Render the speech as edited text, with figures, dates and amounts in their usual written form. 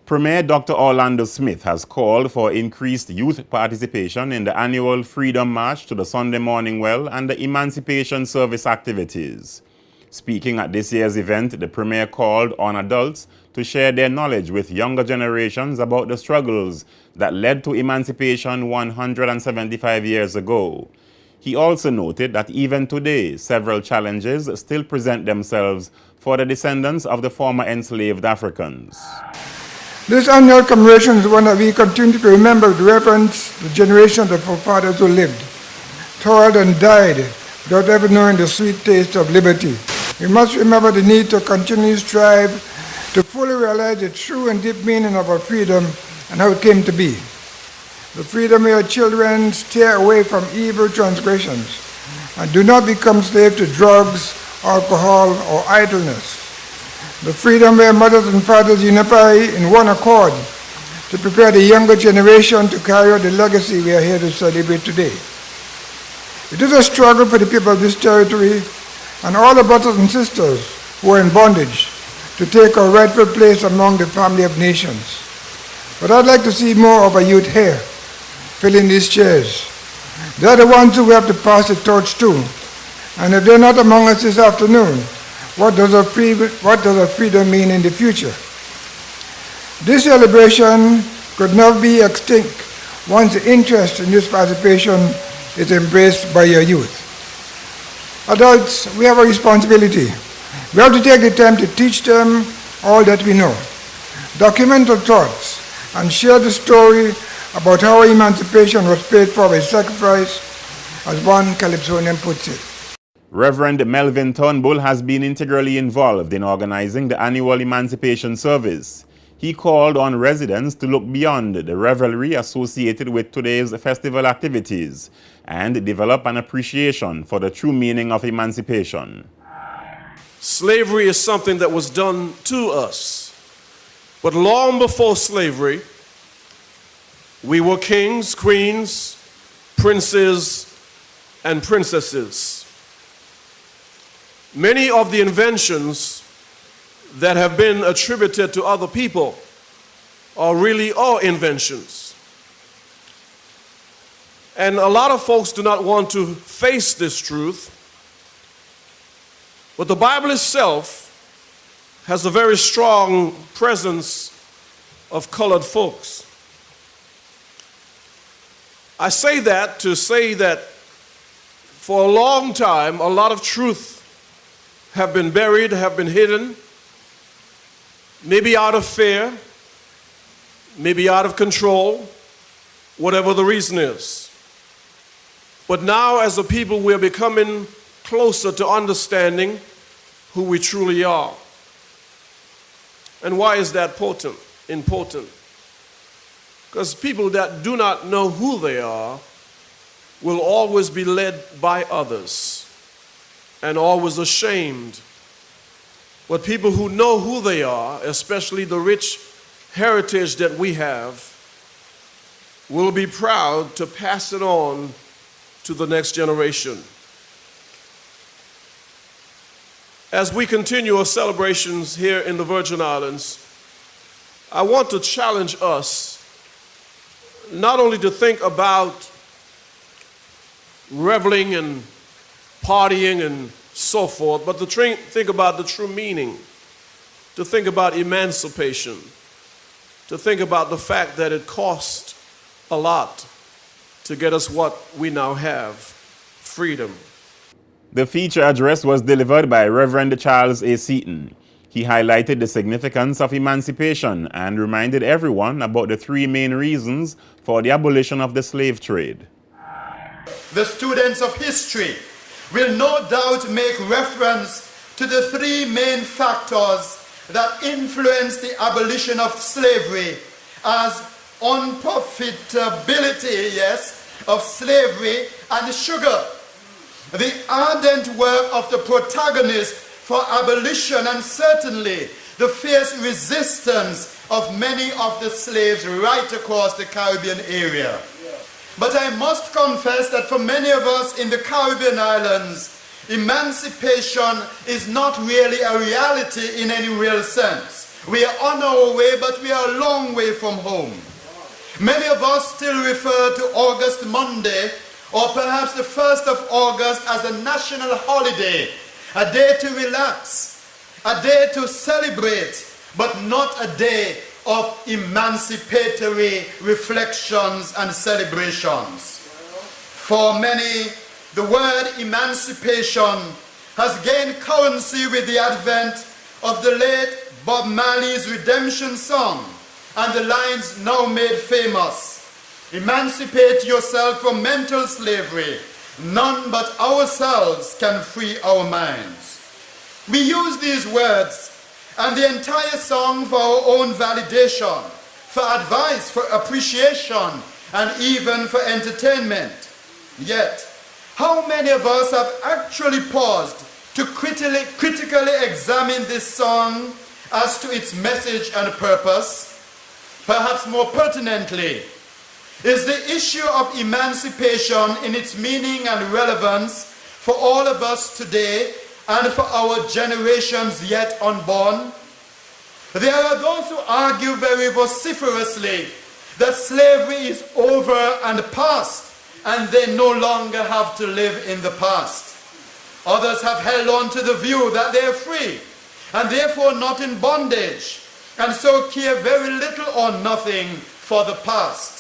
Premier Dr. Orlando Smith has called for increased youth participation in the annual Freedom March to the Sunday Morning Well and the Emancipation Service activities. Speaking at this year's event, the Premier called on adults to share their knowledge with younger generations about the struggles that led to emancipation 175 years ago. He also noted that even today, several challenges still present themselves for the descendants of the former enslaved Africans. This annual commemoration is one that we continue to remember with reverence the generations of our fathers who lived, toiled and died without ever knowing the sweet taste of liberty. We must remember the need to continually strive to fully realize the true and deep meaning of our freedom and how it came to be. The freedom where children stay away from evil transgressions and do not become slaves to drugs, alcohol, or idleness. The freedom where mothers and fathers unify in one accord to prepare the younger generation to carry out the legacy we are here to celebrate today. It is a struggle for the people of this territory and all the brothers and sisters who are in bondage to take our rightful place among the family of nations. But I'd like to see more of our youth here, filling these chairs. They're the ones who we have to pass the torch to. And if they're not among us this afternoon, what does our freedom mean in the future? This celebration could not be extinct once the interest in this participation is embraced by your youth. Adults, we have a responsibility. We have to take the time to teach them all that we know, document our thoughts, and share the story about how emancipation was paid for by sacrifice, as one Calypsonian puts it. Rev Melvin Turnbull has been integrally involved in organizing the annual Emancipation Service. He called on residents to look beyond the revelry associated with today's festival activities and develop an appreciation for the true meaning of emancipation. Slavery is something that was done to us. But long before slavery, we were kings, queens, princes, and princesses. Many of the inventions that have been attributed to other people are really our inventions. And a lot of folks do not want to face this truth. But the Bible itself has a very strong presence of colored folks. I say that to say that for a long time, a lot of truth have been buried, have been hidden, maybe out of fear, maybe out of control, whatever the reason is. But now as a people, we're becoming closer to understanding who we truly are. And why is that important? Because people that do not know who they are will always be led by others and always ashamed. But people who know who they are, especially the rich heritage that we have, will be proud to pass it on to the next generation. As we continue our celebrations here in the Virgin Islands, I want to challenge us not only to think about reveling and partying and so forth, but to think about the true meaning, to think about emancipation, to think about the fact that it cost a lot to get us what we now have, freedom. The feature address was delivered by Rev Charles A Seton. He highlighted the significance of emancipation and reminded everyone about the three main reasons for the abolition of the slave trade. The students of history will no doubt make reference to the three main factors that influenced the abolition of slavery as unprofitability, of slavery and sugar. The ardent work of the protagonists for abolition and certainly the fierce resistance of many of the slaves right across the Caribbean area. But I must confess that for many of us in the Caribbean islands, emancipation is not really a reality in any real sense. We are on our way, but we are a long way from home. Many of us still refer to August Monday, or perhaps the 1st of August, as a national holiday, a day to relax, a day to celebrate, but not a day of emancipatory reflections and celebrations. For many, the word emancipation has gained currency with the advent of the late Bob Marley's redemption song and the lines now made famous. Emancipate yourself from mental slavery. None but ourselves can free our minds. We use these words and the entire song for our own validation, for advice, for appreciation, and even for entertainment. Yet, how many of us have actually paused to critically examine this song as to its message and purpose? Perhaps more pertinently, is the issue of emancipation in its meaning and relevance for all of us today and for our generations yet unborn? There are those who argue very vociferously that slavery is over and past, and they no longer have to live in the past. Others have held on to the view that they are free, and therefore not in bondage, and so care very little or nothing for the past.